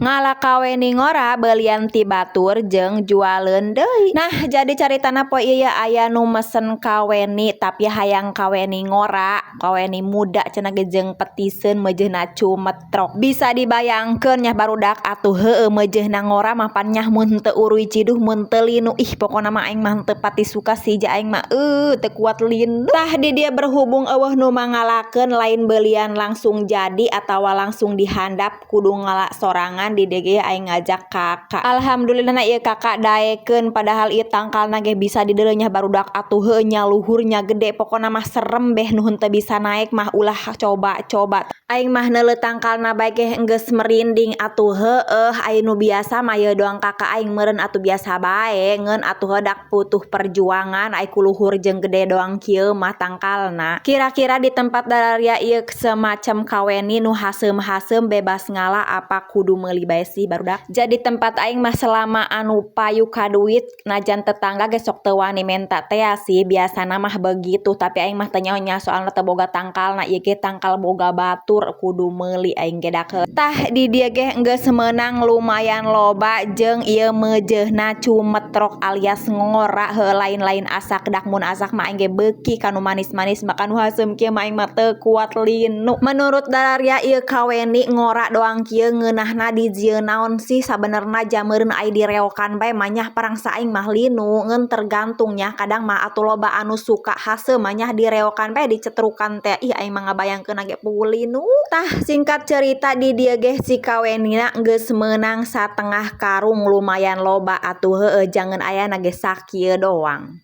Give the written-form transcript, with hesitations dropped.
Ngalakaweni ngora belian ti batur jeung jualen deui. Nah, jadi caritana poe ieu aya nu mesen kaweni tapi hayang kaweni ngora, kaweni muda cenah ge jeung petiseun meujeuhna cumetrok. Bisa dibayangkeun nya barudak atuh heueuh meujeuhna ngora mah pan nyah mun teu uruy ciduh mun teu linu ih pokona mah aing mah teu pati suka sija aing mah teu kuat linu. Tah di dia berhubung eueuh nu mangalakeun lain belian langsung jadi atawa langsung dihandap kudu ngala sorangan di DG aing ngajak kakak. Alhamdulillah na ieu kakak daekeun padahal ieu tangkalna ge bisa dideuleuh barudak atuh heueuh nya luhurnya gede pokona mah serem beh nuhun teu bisa naek mah ulah coba-coba. Aing mah neuleuh tangkalna bae ge geus merinding atuh heueuh aya nu biasa mah ieu doang kakak aing meureun atuh biasa bae ngeun atuh dak butuh perjuangan ai ku luhur jeung gede doang kieu mah tangkalna. Kira-kira di tempat dalaria ieu semacam kaweni nu haseum-haseum bebas ngala apa kudu meuli bae sih barudak. Jadi tempat aing mah selama anu payu ka duit najan tetangga ge sok teu wani menta teh sih biasana mah begitu tapi aing mah teu nyaho nya soalna teu boga tangkalna ieu ge tangkal boga batur kudu meuli aing ge dak. Tah di dieu ge geus meunang lumayan loba jeung ieu meujeuhna cumetrok alias ngora heueuh lain-lain asak dak mun asak mah aing ge beuki kanu manis-manis makan nu haseum kieu mah aing mah teu kuat linu. Menurut dalaria ieu kaweni ngora doang kieu ngeunahna dijieun naon sih sabenerna jameureun ai direokan bae mah nyah parangsa aing mah linu ngeun tergantung nya kadang mah atuh loba anu suka haseum mah nyah direokan bae dicetrukan teh ih aing mah ngabayangkeun ge puguh linu. Tah singkat cerita di dieu ge si kawenina geus meunang 1/2 karung lumayan loba atuh heueuh jangeun ayana ge sakieu doang.